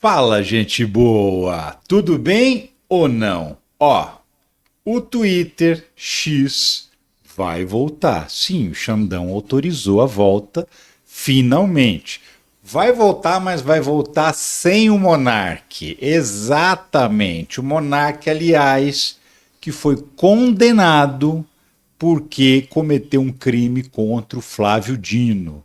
Fala, gente boa! Tudo bem ou não? O Twitter X vai voltar. Sim, o Xandão autorizou a volta, finalmente. Vai voltar, mas vai voltar sem o Monark. Exatamente. O Monark, aliás, que foi condenado porque cometeu um crime contra o Flávio Dino.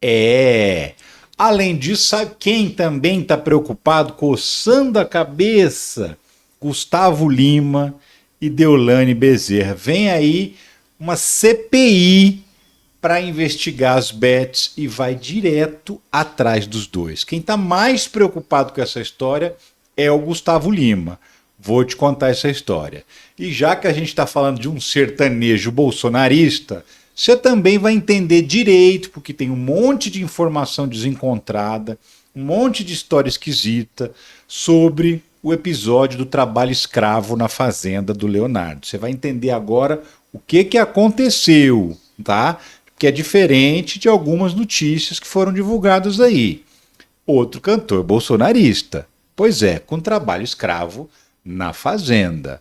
É. Além disso, sabe quem também está preocupado, coçando a cabeça? Gustavo Lima e Deolane Bezerra. Vem aí uma CPI para investigar as bets e vai direto atrás dos dois. Quem está mais preocupado com essa história é o Gustavo Lima. Vou te contar essa história. E já que a gente está falando de um sertanejo bolsonarista, você também vai entender direito, porque tem um monte de informação desencontrada, um monte de história esquisita sobre o episódio do trabalho escravo na fazenda do Leonardo. Você vai entender agora o que aconteceu, tá? Que é diferente de algumas notícias que foram divulgadas aí. Outro cantor bolsonarista. Pois é, com trabalho escravo na fazenda.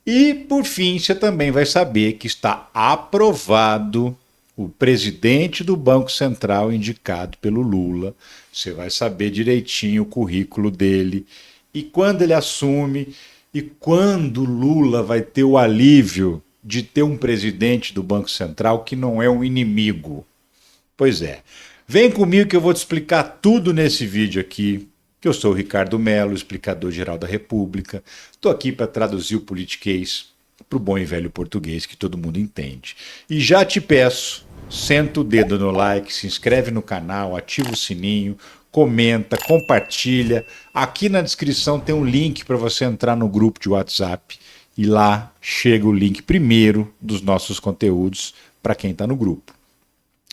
E, por fim, você também vai saber que está aprovado o presidente do Banco Central indicado pelo Lula. Você vai saber direitinho o currículo dele e quando ele assume e quando Lula vai ter o alívio de ter um presidente do Banco Central que não é um inimigo. Pois é. Vem comigo que eu vou te explicar tudo nesse vídeo aqui. Que eu sou o Ricardo Mello, explicador-geral da República. Estou aqui para traduzir o politiquês para o bom e velho português que todo mundo entende. E já te peço, senta o dedo no like, se inscreve no canal, ativa o sininho, comenta, compartilha. Aqui na descrição tem um link para você entrar no grupo de WhatsApp e lá chega o link primeiro dos nossos conteúdos para quem está no grupo.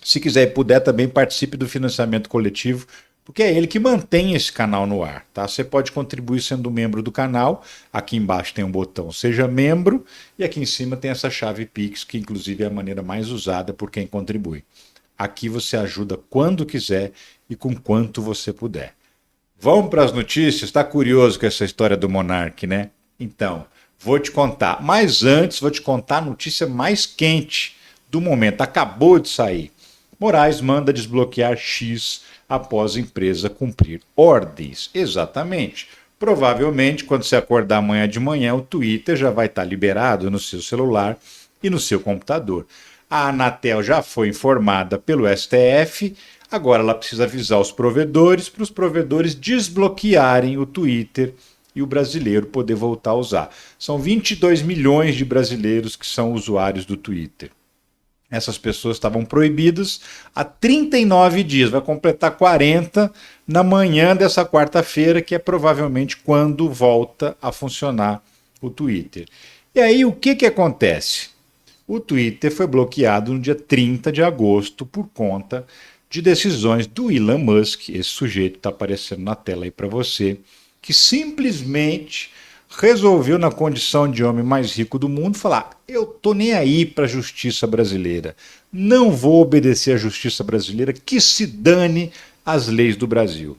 Se quiser e puder, também participe do financiamento coletivo, porque é ele que mantém esse canal no ar, tá? Você pode contribuir sendo membro do canal. Aqui embaixo tem um botão Seja Membro e aqui em cima tem essa chave Pix, que inclusive é a maneira mais usada por quem contribui. Aqui você ajuda quando quiser e com quanto você puder. Vamos para as notícias? Está curioso com essa história do Monark, né? Então, vou te contar. Mas antes, vou te contar a notícia mais quente do momento. Acabou de sair. Moraes manda desbloquear X após a empresa cumprir ordens. Exatamente. Provavelmente, quando você acordar amanhã de manhã, o Twitter já vai estar liberado no seu celular e no seu computador. A Anatel já foi informada pelo STF, agora ela precisa avisar os provedores para os provedores desbloquearem o Twitter e o brasileiro poder voltar a usar. São 22 milhões de brasileiros que são usuários do Twitter. Essas pessoas estavam proibidas há 39 dias, vai completar 40 na manhã dessa quarta-feira, que é provavelmente quando volta a funcionar o Twitter. E aí o que acontece? O Twitter foi bloqueado no dia 30 de agosto por conta de decisões do Elon Musk, esse sujeito está aparecendo na tela aí para você, que simplesmente resolveu, na condição de homem mais rico do mundo, falar: eu tô nem aí para a justiça brasileira, não vou obedecer à justiça brasileira, que se dane as leis do Brasil,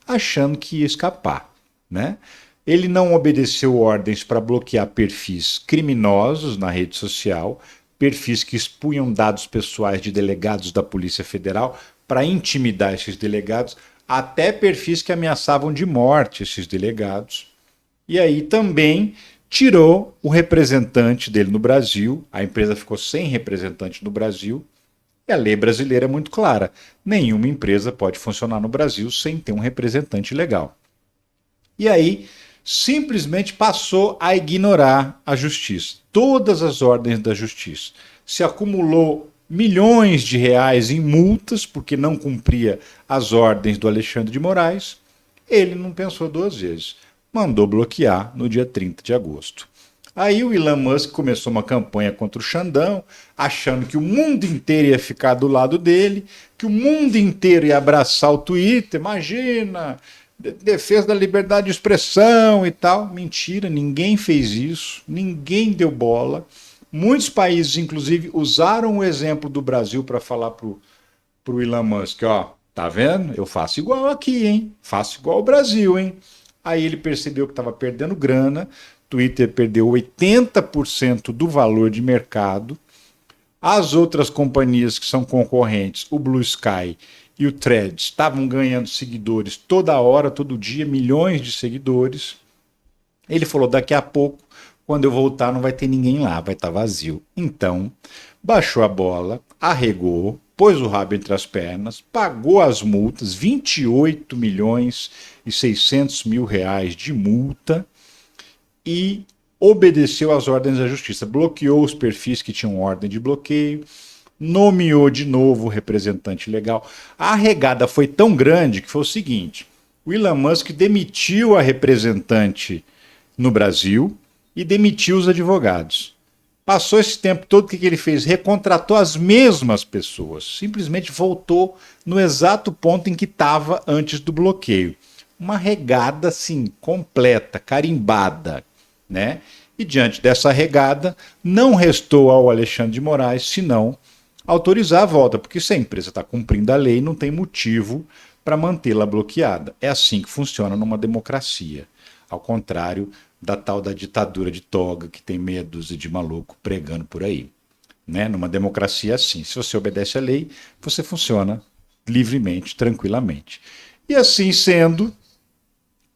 achando que ia escapar, né? Ele não obedeceu ordens para bloquear perfis criminosos na rede social, perfis que expunham dados pessoais de delegados da Polícia Federal para intimidar esses delegados, até perfis que ameaçavam de morte esses delegados. E aí também tirou o representante dele no Brasil, a empresa ficou sem representante no Brasil, e a lei brasileira é muito clara: nenhuma empresa pode funcionar no Brasil sem ter um representante legal. E aí simplesmente passou a ignorar a justiça, todas as ordens da justiça. Se acumulou milhões de reais em multas porque não cumpria as ordens do Alexandre de Moraes. Ele não pensou duas vezes, mandou bloquear no dia 30 de agosto. Aí o Elon Musk começou uma campanha contra o Xandão, achando que o mundo inteiro ia ficar do lado dele, que o mundo inteiro ia abraçar o Twitter. Imagina, defesa da liberdade de expressão e tal. Mentira, ninguém fez isso, ninguém deu bola. Muitos países, inclusive, usaram o exemplo do Brasil para falar para o Elon Musk: ó, Tá vendo? Eu faço igual aqui, hein? Faço igual o Brasil, hein? Aí ele percebeu que estava perdendo grana, Twitter perdeu 80% do valor de mercado. As outras companhias que são concorrentes, o Blue Sky e o Threads, estavam ganhando seguidores toda hora, todo dia, milhões de seguidores. Ele falou: daqui a pouco, quando eu voltar, não vai ter ninguém lá, vai estar vazio. Então, baixou a bola, arregou, pôs o rabo entre as pernas, pagou as multas, 28 milhões e 600 mil reais de multa, e obedeceu às ordens da justiça. Bloqueou os perfis que tinham ordem de bloqueio, nomeou de novo o representante legal. A arregada foi tão grande que foi o seguinte: o Elon Musk demitiu a representante no Brasil e demitiu os advogados. Passou esse tempo todo, o que ele fez? Recontratou as mesmas pessoas. Simplesmente voltou no exato ponto em que estava antes do bloqueio. Uma regada, assim, completa, carimbada, né? E diante dessa regada, não restou ao Alexandre de Moraes senão autorizar a volta, porque se a empresa está cumprindo a lei, não tem motivo para mantê-la bloqueada. É assim que funciona numa democracia. Ao contrário da tal da ditadura de toga, que tem meia dúzia de maluco pregando por aí. Né? Numa democracia assim, se você obedece à lei, você funciona livremente, tranquilamente. E assim sendo,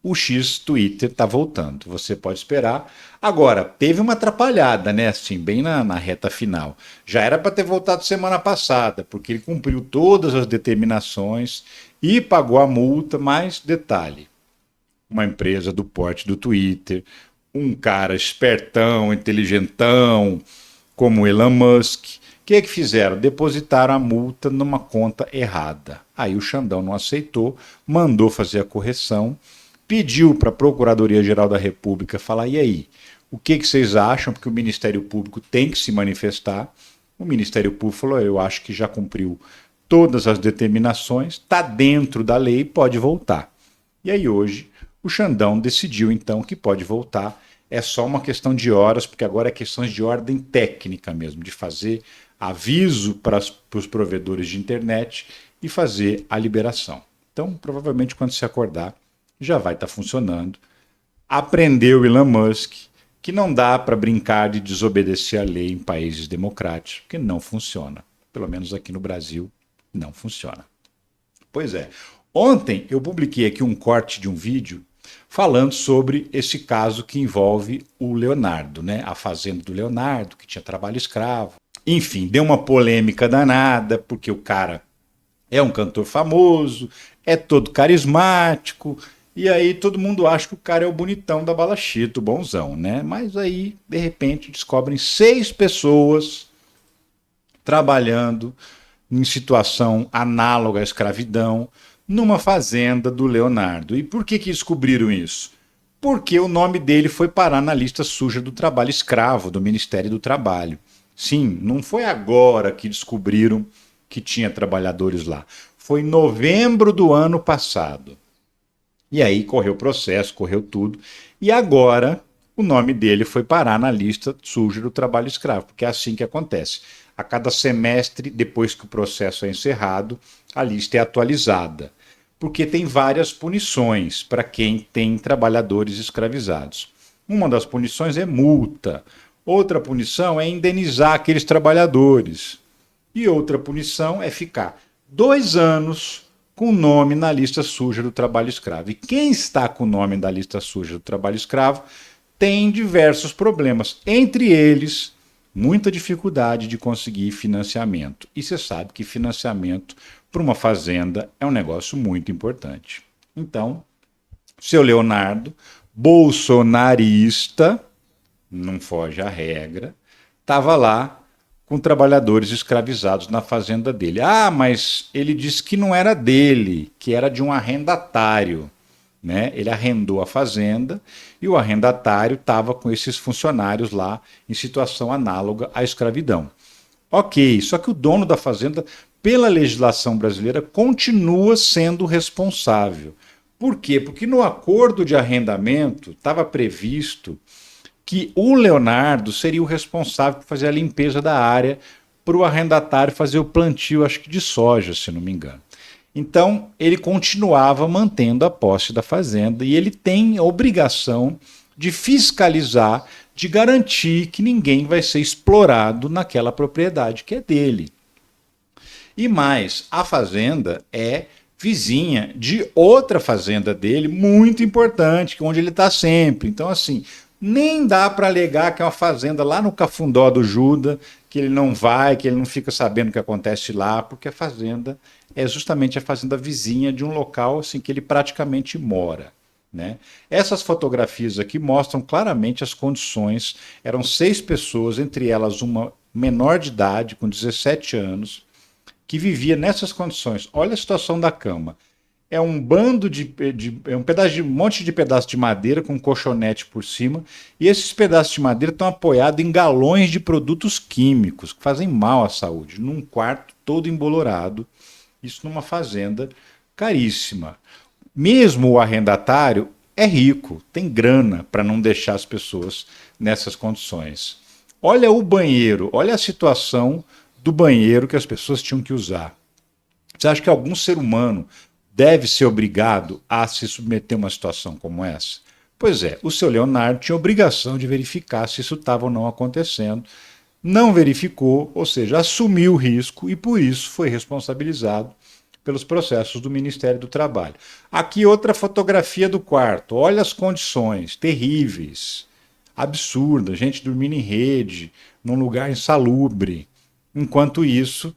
o X Twitter está voltando. Você pode esperar. Agora, teve uma atrapalhada, né? Assim, bem na reta final. Já era para ter voltado semana passada, porque ele cumpriu todas as determinações e pagou a multa, mas detalhe, uma empresa do porte do Twitter, um cara espertão, inteligentão, como Elon Musk. O que fizeram? Depositaram a multa numa conta errada. Aí o Xandão não aceitou, mandou fazer a correção, pediu para a Procuradoria-Geral da República falar: e aí, o que vocês acham? Porque o Ministério Público tem que se manifestar. O Ministério Público falou: eu acho que já cumpriu todas as determinações, está dentro da lei, pode voltar. E aí hoje o Xandão decidiu então que pode voltar. É só uma questão de horas, porque agora é questões de ordem técnica mesmo, de fazer aviso para os provedores de internet e fazer a liberação. Então, provavelmente, quando se acordar, já vai estar funcionando. Aprendeu Elon Musk que não dá para brincar de desobedecer a lei em países democráticos, porque não funciona. Pelo menos aqui no Brasil, não funciona. Pois é. Ontem eu publiquei aqui um corte de um vídeo falando sobre esse caso que envolve o Leonardo, né? A fazenda do Leonardo, que tinha trabalho escravo. Enfim, deu uma polêmica danada, porque o cara é um cantor famoso, é todo carismático, e aí todo mundo acha que o cara é o bonitão da Bala Chita, o bonzão, né? Mas aí, de repente, descobrem 6 pessoas trabalhando em situação análoga à escravidão, numa fazenda do Leonardo. E por que descobriram isso? Porque o nome dele foi parar na lista suja do trabalho escravo do Ministério do Trabalho. Sim, não foi agora que descobriram que tinha trabalhadores lá. Foi em novembro do ano passado. E aí correu o processo, correu tudo. E agora o nome dele foi parar na lista suja do trabalho escravo, porque é assim que acontece. A cada semestre, depois que o processo é encerrado, a lista é atualizada, porque tem várias punições para quem tem trabalhadores escravizados. Uma das punições é multa, outra punição é indenizar aqueles trabalhadores, e outra punição é ficar 2 anos com o nome na lista suja do trabalho escravo. E quem está com o nome da lista suja do trabalho escravo tem diversos problemas, entre eles muita dificuldade de conseguir financiamento. E você sabe que financiamento para uma fazenda é um negócio muito importante. Então, seu Leonardo, bolsonarista, não foge à regra, estava lá com trabalhadores escravizados na fazenda dele. Ah, mas ele disse que não era dele, que era de um arrendatário. Né? Ele arrendou a fazenda e o arrendatário estava com esses funcionários lá em situação análoga à escravidão. Ok, só que o dono da fazenda, pela legislação brasileira, continua sendo responsável. Por quê? Porque no acordo de arrendamento estava previsto que o Leonardo seria o responsável por fazer a limpeza da área para o arrendatário fazer o plantio, acho que de soja, se não me engano. Então, ele continuava mantendo a posse da fazenda e ele tem a obrigação de fiscalizar, de garantir que ninguém vai ser explorado naquela propriedade que é dele. E mais, a fazenda é vizinha de outra fazenda dele, muito importante, onde ele está sempre. Então, assim, nem dá para alegar que é uma fazenda lá no Cafundó do Juda, que ele não vai, que ele não fica sabendo o que acontece lá, porque a fazenda é justamente a fazenda vizinha de um local assim que ele praticamente mora. Né? Essas fotografias aqui mostram claramente as condições. Eram 6 pessoas, entre elas uma menor de idade, com 17 anos, que vivia nessas condições. Olha a situação da cama. É um bando é um pedaço de um monte de pedaço de madeira com um colchonete por cima, e esses pedaços de madeira estão apoiados em galões de produtos químicos que fazem mal à saúde, num quarto todo embolorado, isso numa fazenda caríssima. Mesmo o arrendatário é rico, tem grana para não deixar as pessoas nessas condições. Olha o banheiro, olha a situação do banheiro que as pessoas tinham que usar. Você acha que algum ser humano deve ser obrigado a se submeter a uma situação como essa? Pois é, o seu Leonardo tinha obrigação de verificar se isso estava ou não acontecendo. Não verificou, ou seja, assumiu o risco e por isso foi responsabilizado pelos processos do Ministério do Trabalho. Aqui outra fotografia do quarto. Olha as condições terríveis, absurdas, gente dormindo em rede, num lugar insalubre. Enquanto isso,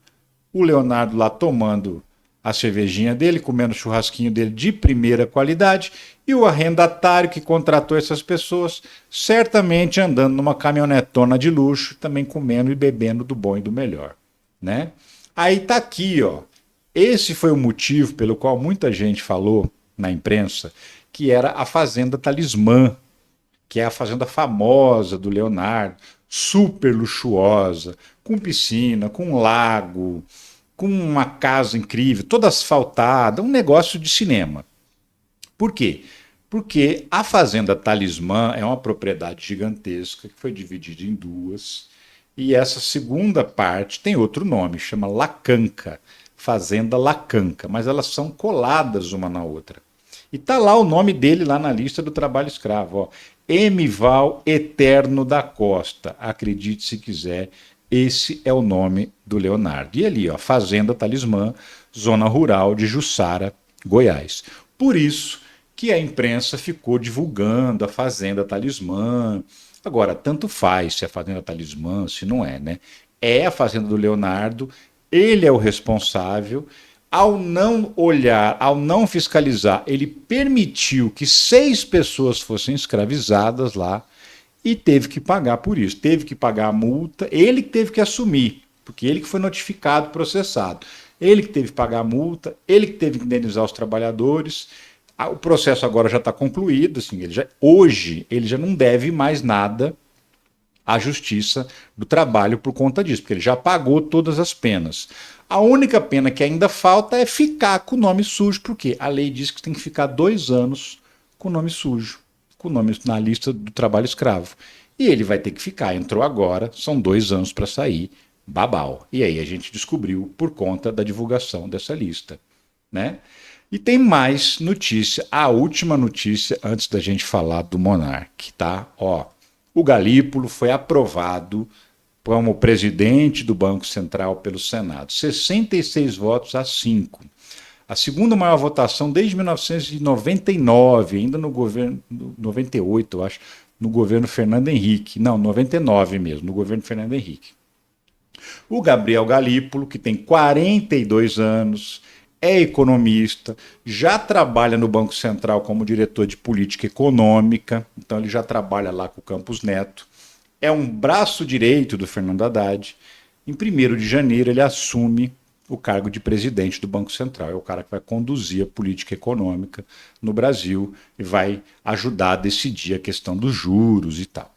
o Leonardo lá tomando a cervejinha dele, comendo o churrasquinho dele de primeira qualidade, e o arrendatário que contratou essas pessoas, certamente andando numa caminhonetona de luxo, também comendo e bebendo do bom e do melhor. Né? Aí tá aqui, ó. Esse foi o motivo pelo qual muita gente falou na imprensa que era a Fazenda Talismã, que é a fazenda famosa do Leonardo, super luxuosa, com piscina, com lago, com uma casa incrível, toda asfaltada, um negócio de cinema. Por quê? Porque a Fazenda Talismã é uma propriedade gigantesca que foi dividida em duas, e essa segunda parte tem outro nome, chama Lacanca, Fazenda Lacanca, mas elas são coladas uma na outra. E tá lá o nome dele lá na lista do trabalho escravo, ó. Emival Eterno da Costa, acredite se quiser, esse é o nome do Leonardo. E ali, ó, Fazenda Talismã, zona rural de Jussara, Goiás. Por isso que a imprensa ficou divulgando a Fazenda Talismã. Agora, tanto faz se é a Fazenda Talismã, se não é, né? É a Fazenda do Leonardo, ele é o responsável. Ao não olhar, ao não fiscalizar, ele permitiu que 6 pessoas fossem escravizadas lá e teve que pagar por isso. Teve que pagar a multa, ele que teve que assumir, porque ele que foi notificado, processado. Ele que teve que pagar a multa, ele que teve que indenizar os trabalhadores. O processo agora já está concluído, assim, hoje ele já não deve mais nada à Justiça do Trabalho por conta disso, porque ele já pagou todas as penas. A única pena que ainda falta é ficar com o nome sujo, porque a lei diz que tem que ficar 2 anos com o nome sujo, com o nome na lista do trabalho escravo. E ele vai ter que ficar, entrou agora, são 2 anos para sair, babau. E aí a gente descobriu por conta da divulgação dessa lista. Né? E tem mais notícia, a última notícia antes da gente falar do Monark, tá? Ó, o Galípolo foi aprovado como presidente do Banco Central pelo Senado. 66 votos a 5. A segunda maior votação desde 1999, ainda no governo, 98, eu acho, no governo Fernando Henrique. Não, 99 mesmo, no governo Fernando Henrique. O Gabriel Galípolo, que tem 42 anos, é economista, já trabalha no Banco Central como diretor de política econômica, então ele já trabalha lá com o Campos Neto, é um braço direito do Fernando Haddad. Em 1º de janeiro ele assume o cargo de presidente do Banco Central, é o cara que vai conduzir a política econômica no Brasil e vai ajudar a decidir a questão dos juros e tal.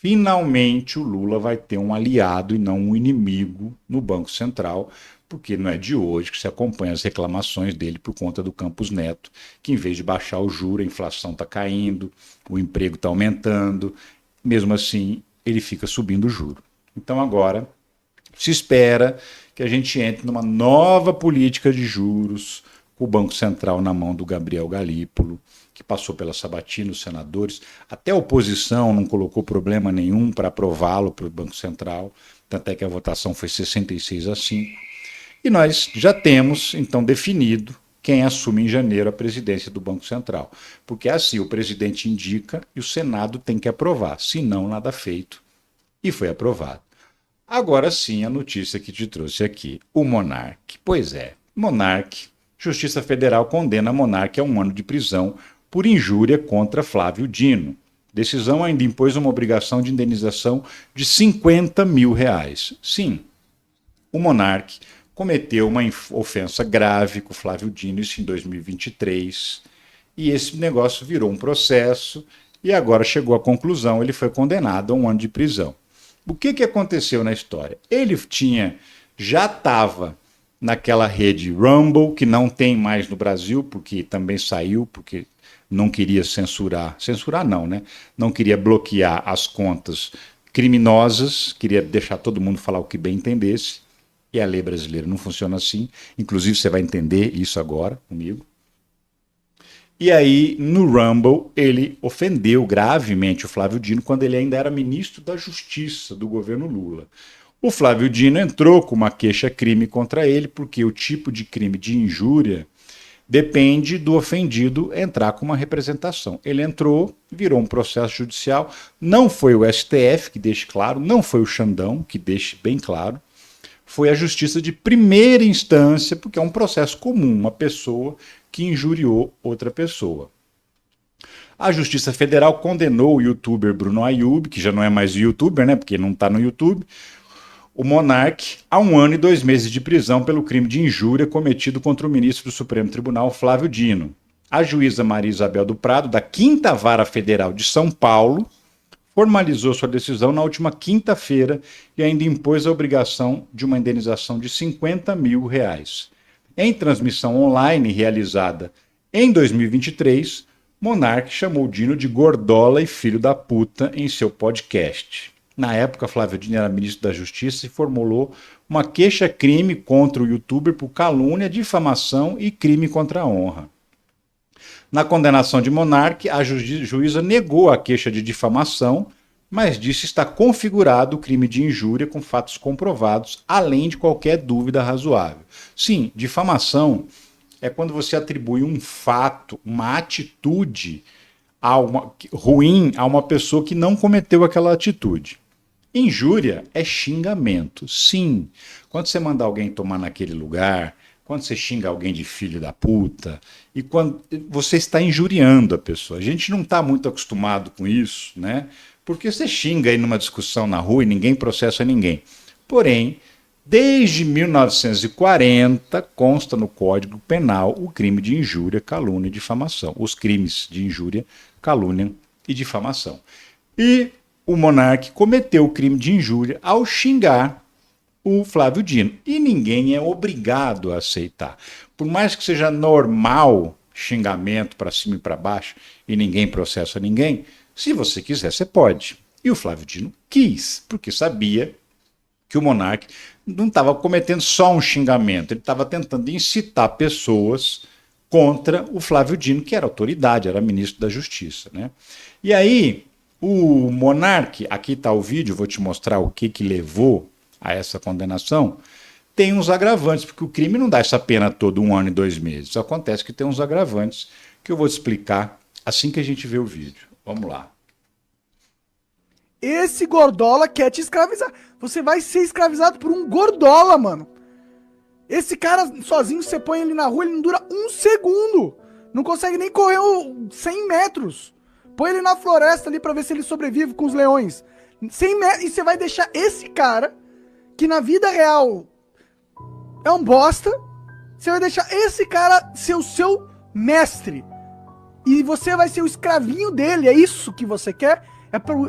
Finalmente o Lula vai ter um aliado e não um inimigo no Banco Central, porque não é de hoje que se acompanha as reclamações dele por conta do Campos Neto, que em vez de baixar o juro, a inflação está caindo, o emprego está aumentando, mesmo assim ele fica subindo o juro. Então agora se espera que a gente entre numa nova política de juros, com o Banco Central na mão do Gabriel Galípolo, que passou pela sabatina, os senadores, até a oposição não colocou problema nenhum para aprová-lo para o Banco Central, tanto é que a votação foi 66-5. E nós já temos, então, definido quem assume em janeiro a presidência do Banco Central. Porque assim, o presidente indica e o Senado tem que aprovar, senão nada feito. E foi aprovado. Agora sim, a notícia que te trouxe aqui, o Monark. Pois é, Monark, Justiça Federal condena Monark a 1 ano de prisão por injúria contra Flávio Dino. Decisão ainda impôs uma obrigação de indenização de R$50 mil. Sim, o Monark cometeu uma ofensa grave com o Flávio Dino, isso em 2023, e esse negócio virou um processo e agora chegou à conclusão, ele foi condenado a 1 ano de prisão. O que aconteceu na história? Ele já estava naquela rede Rumble, que não tem mais no Brasil, porque também saiu, porque não queria censurar não, né? Não queria bloquear as contas criminosas, queria deixar todo mundo falar o que bem entendesse, e a lei brasileira não funciona assim, inclusive você vai entender isso agora comigo. E aí, no Rumble, ele ofendeu gravemente o Flávio Dino quando ele ainda era ministro da Justiça do governo Lula. O Flávio Dino entrou com uma queixa-crime contra ele, porque o tipo de crime de injúria depende do ofendido entrar com uma representação. Ele entrou, virou um processo judicial, não foi o STF, que deixe claro, não foi o Xandão, que deixe bem claro, foi a justiça de primeira instância, porque é um processo comum, uma pessoa que injuriou outra pessoa. A Justiça Federal condenou o youtuber Bruno Ayub, que já não é mais youtuber, né, porque não está no YouTube, o Monark, a 1 ano e 2 meses de prisão pelo crime de injúria cometido contra o ministro do Supremo Tribunal, Flávio Dino. A juíza Maria Isabel do Prado, da 5ª Vara Federal de São Paulo, formalizou sua decisão na última quinta-feira e ainda impôs a obrigação de uma indenização de R$50 mil. Em transmissão online realizada em 2023, Monark chamou Dino de gordola e filho da puta em seu podcast. Na época, Flávio Dino era ministro da Justiça e formulou uma queixa-crime contra o youtuber por calúnia, difamação e crime contra a honra. Na condenação de Monark, a juíza negou a queixa de difamação, mas disse estar configurado o crime de injúria com fatos comprovados, além de qualquer dúvida razoável. Sim, difamação é quando você atribui um fato, uma atitude ruim a uma pessoa que não cometeu aquela atitude. Injúria é xingamento, sim. Quando você manda alguém tomar naquele lugar, quando você xinga alguém de filho da puta, e quando você está injuriando a pessoa. A gente não está muito acostumado com isso, né? Porque você xinga aí numa discussão na rua e ninguém processa ninguém. Porém, desde 1940, consta no Código Penal o crime de injúria, calúnia e difamação. Os crimes de injúria, calúnia e difamação. E o Monark cometeu o crime de injúria ao xingar o Flávio Dino. E ninguém é obrigado a aceitar. Por mais que seja normal xingamento para cima e para baixo e ninguém processa ninguém, se você quiser, você pode. E o Flávio Dino quis, porque sabia que o Monark não estava cometendo só um xingamento, ele estava tentando incitar pessoas contra o Flávio Dino, que era autoridade, era ministro da Justiça, né? E aí, o Monark, aqui está o vídeo, vou te mostrar o que levou a essa condenação, tem uns agravantes, porque o crime não dá essa pena toda 1 ano e 2 meses. Acontece que tem uns agravantes que eu vou te explicar assim que a gente vê o vídeo. Vamos lá. Esse gordola quer te escravizar. Você vai ser escravizado por um gordola, mano. Esse cara sozinho, você põe ele na rua, ele não dura 1 segundo. Não consegue nem correr 100 metros. Põe ele na floresta ali pra ver se ele sobrevive com os leões. 100 metros, e você vai deixar esse cara, que na vida real é um bosta, você vai deixar esse cara ser o seu mestre. E você vai ser o escravinho dele, é isso que você quer?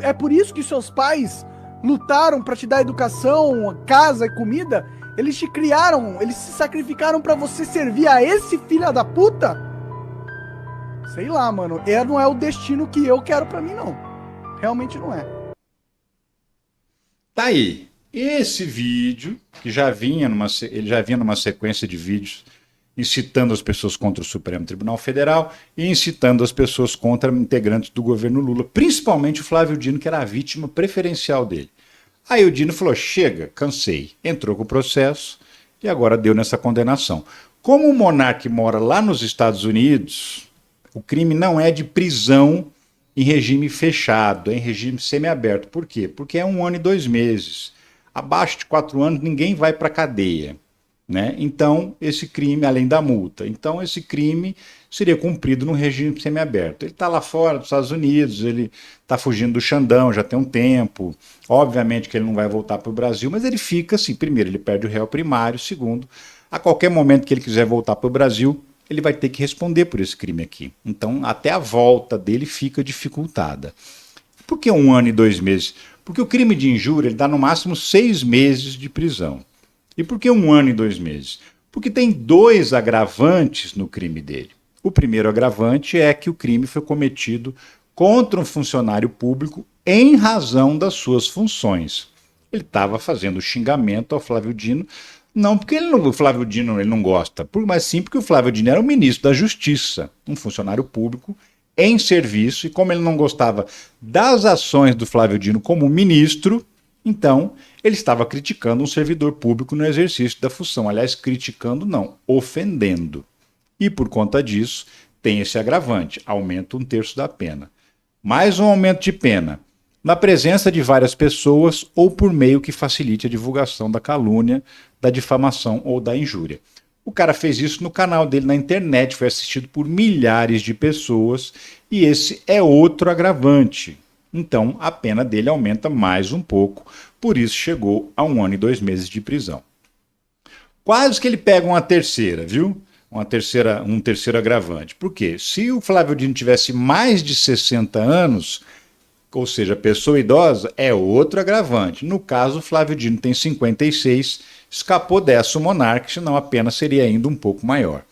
É por isso que seus pais lutaram pra te dar educação, casa e comida? Eles te criaram, eles se sacrificaram pra você servir a esse filho da puta? Sei lá, mano, não é o destino que eu quero pra mim, não. Realmente não é. Tá aí. esse vídeo, que ele já vinha numa sequência de vídeos incitando as pessoas contra o Supremo Tribunal Federal e incitando as pessoas contra integrantes do governo Lula, principalmente o Flávio Dino, que era a vítima preferencial dele. Aí o Dino falou, chega, cansei, entrou com o processo e agora deu nessa condenação. Como o monarca mora lá nos Estados Unidos, o crime não é de prisão em regime fechado, é em regime semiaberto. Por quê? Porque é 1 ano e 2 meses. Abaixo de 4 anos ninguém vai para a cadeia. Né? Então, esse crime, além da multa, então esse crime seria cumprido no regime semiaberto. Ele está lá fora dos Estados Unidos, ele está fugindo do Xandão já tem um tempo, obviamente que ele não vai voltar para o Brasil, mas ele fica assim, primeiro, ele perde o réu primário, segundo, a qualquer momento que ele quiser voltar para o Brasil, ele vai ter que responder por esse crime aqui. Então, até a volta dele fica dificultada. Por que 1 ano e 2 meses? Porque o crime de injúria ele dá no máximo 6 meses de prisão. E por que 1 ano e 2 meses? Porque tem 2 agravantes no crime dele. O primeiro agravante é que o crime foi cometido contra um funcionário público em razão das suas funções. Ele estava fazendo xingamento ao Flávio Dino, não porque o Flávio Dino ele não gosta, mas sim porque o Flávio Dino era o ministro da Justiça, um funcionário público em serviço, e como ele não gostava das ações do Flávio Dino como ministro, então ele estava criticando um servidor público no exercício da função. Aliás, criticando não, ofendendo. E por conta disso, tem esse agravante, aumenta 1/3 da pena. Mais um aumento de pena, na presença de várias pessoas ou por meio que facilite a divulgação da calúnia, da difamação ou da injúria. O cara fez isso no canal dele na internet, foi assistido por milhares de pessoas e esse é outro agravante. Então, a pena dele aumenta mais um pouco, por isso chegou a 1 ano e 2 meses de prisão. Quase que ele pega uma terceira, viu? Um terceiro agravante. Por quê? Se o Flávio Dino tivesse mais de 60 anos, ou seja, pessoa idosa, é outro agravante. No caso, o Flávio Dino tem 56, escapou dessa o monarca, senão a pena seria ainda um pouco maior.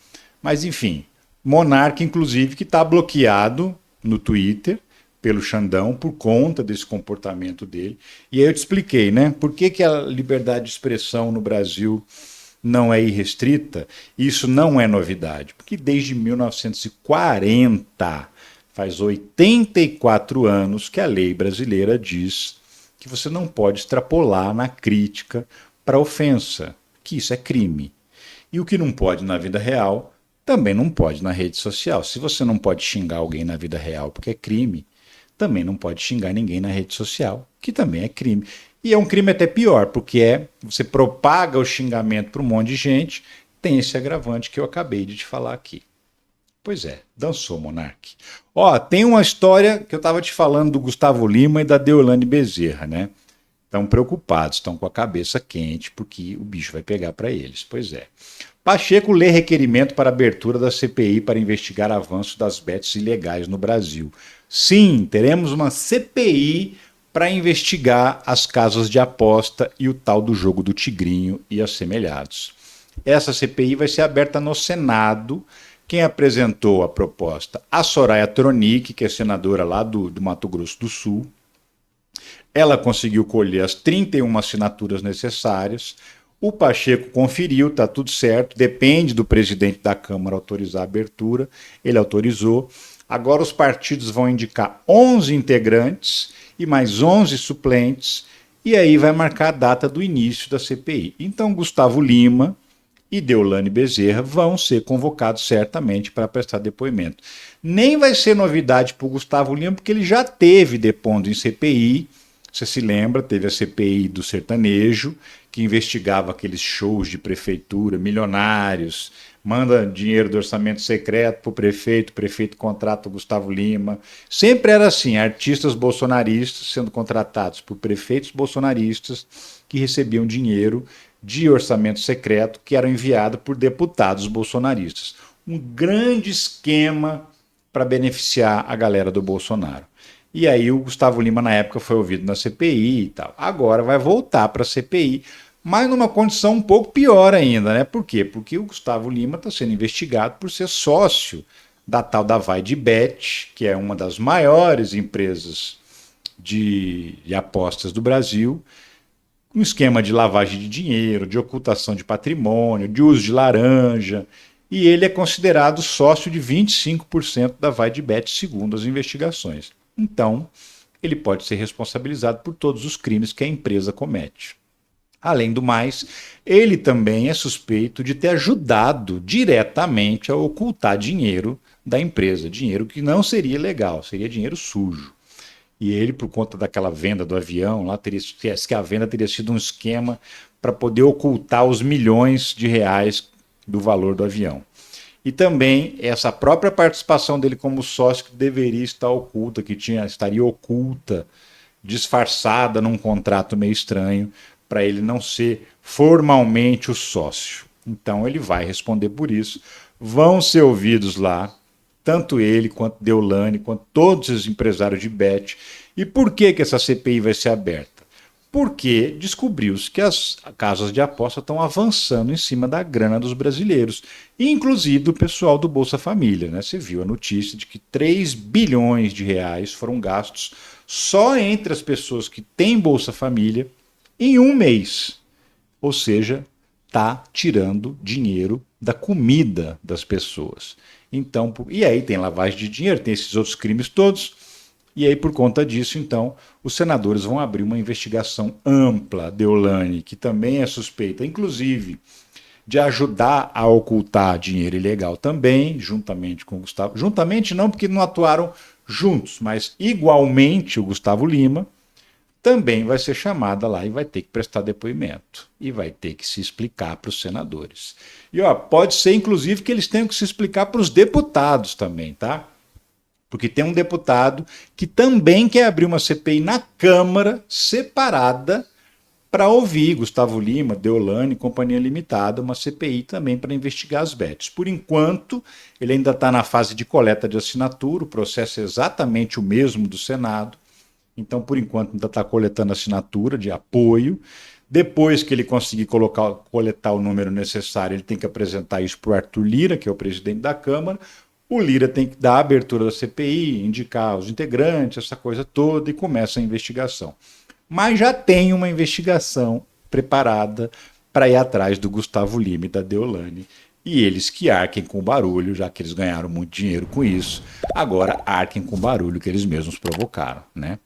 Mas, enfim, monarca, inclusive, que está bloqueado no Twitter, pelo Xandão, por conta desse comportamento dele. E aí eu te expliquei, né? Por que a liberdade de expressão no Brasil não é irrestrita? Isso não é novidade, porque desde 1940, faz 84 anos que a lei brasileira diz que você não pode extrapolar na crítica para ofensa, que isso é crime. E o que não pode na vida real, também não pode na rede social. Se você não pode xingar alguém na vida real porque é crime, também não pode xingar ninguém na rede social, que também é crime. E é um crime até pior, porque você propaga o xingamento para um monte de gente, tem esse agravante que eu acabei de te falar aqui. Pois é, dançou, Monark. Ó, tem uma história que eu estava te falando do Gustavo Lima e da Deolane Bezerra, né? Estão preocupados, estão com a cabeça quente, porque o bicho vai pegar para eles. Pois é. Pacheco lê requerimento para abertura da CPI para investigar avanço das bets ilegais no Brasil. Sim, teremos uma CPI para investigar as casas de aposta e o tal do jogo do Tigrinho e assemelhados. Essa CPI vai ser aberta no Senado. Quem apresentou a proposta? A Soraya Tronic, que é senadora lá do Mato Grosso do Sul. Ela conseguiu colher as 31 assinaturas necessárias. O Pacheco conferiu, está tudo certo, depende do presidente da Câmara autorizar a abertura, ele autorizou. Agora os partidos vão indicar 11 integrantes e mais 11 suplentes, e aí vai marcar a data do início da CPI. Então Gustavo Lima e Deolane Bezerra vão ser convocados certamente para prestar depoimento. Nem vai ser novidade para o Gustavo Lima, porque ele já teve depondo em CPI. Você se lembra, teve a CPI do sertanejo, que investigava aqueles shows de prefeitura milionários, manda dinheiro do orçamento secreto para o prefeito contrata o Gustavo Lima. Sempre era assim, artistas bolsonaristas sendo contratados por prefeitos bolsonaristas que recebiam dinheiro de orçamento secreto que era enviado por deputados bolsonaristas. Um grande esquema para beneficiar a galera do Bolsonaro. E aí o Gustavo Lima, na época, foi ouvido na CPI e tal. Agora vai voltar para a CPI, mas numa condição um pouco pior ainda, né? Por quê? Porque o Gustavo Lima está sendo investigado por ser sócio da tal da Vai de Bet, que é uma das maiores empresas de apostas do Brasil, um esquema de lavagem de dinheiro, de ocultação de patrimônio, de uso de laranja, e ele é considerado sócio de 25% da VideBet, segundo as investigações. Então, ele pode ser responsabilizado por todos os crimes que a empresa comete. Além do mais, ele também é suspeito de ter ajudado diretamente a ocultar dinheiro da empresa, dinheiro que não seria legal, seria dinheiro sujo. E ele, por conta daquela venda do avião, lá teria, que a venda teria sido um esquema para poder ocultar os milhões de reais do valor do avião. E também essa própria participação dele como sócio que deveria estar oculta, que estaria oculta, disfarçada num contrato meio estranho, para ele não ser formalmente o sócio. Então ele vai responder por isso. Vão ser ouvidos lá, tanto ele, quanto Deolane, quanto todos os empresários de bet. E por que essa CPI vai ser aberta? Porque descobriu-se que as casas de aposta estão avançando em cima da grana dos brasileiros, inclusive do pessoal do Bolsa Família. Né? Você viu a notícia de que 3 bilhões de reais foram gastos só entre as pessoas que têm Bolsa Família em um mês. Ou seja, está tirando dinheiro da comida das pessoas. Então, e aí tem lavagem de dinheiro, tem esses outros crimes todos, e aí por conta disso, então, os senadores vão abrir uma investigação ampla, Deolane, que também é suspeita, inclusive, de ajudar a ocultar dinheiro ilegal também, juntamente com o Gustavo. Juntamente não, porque não atuaram juntos, mas igualmente o Gustavo Lima também vai ser chamada lá e vai ter que prestar depoimento. E vai ter que se explicar para os senadores. E ó, pode ser, inclusive, que eles tenham que se explicar para os deputados também, tá? Porque tem um deputado que também quer abrir uma CPI na Câmara, separada, para ouvir Gustavo Lima, Deolane, Companhia Limitada, uma CPI também para investigar as bets. Por enquanto, ele ainda está na fase de coleta de assinatura, o processo é exatamente o mesmo do Senado. Então, por enquanto, ainda está coletando assinatura de apoio. Depois que ele conseguir coletar o número necessário, ele tem que apresentar isso para o Arthur Lira, que é o presidente da Câmara. O Lira tem que dar a abertura da CPI, indicar os integrantes, essa coisa toda, e começa a investigação. Mas já tem uma investigação preparada para ir atrás do Gustavo Lima e da Deolane. E eles que arquem com o barulho, já que eles ganharam muito dinheiro com isso, agora arquem com o barulho que eles mesmos provocaram, né?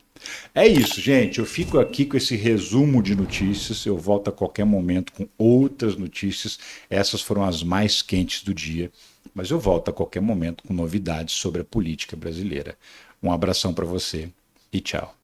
É isso, gente. Eu fico aqui com esse resumo de notícias. Eu volto a qualquer momento com outras notícias. Essas foram as mais quentes do dia. Mas eu volto a qualquer momento com novidades sobre a política brasileira. Um abração para você e tchau.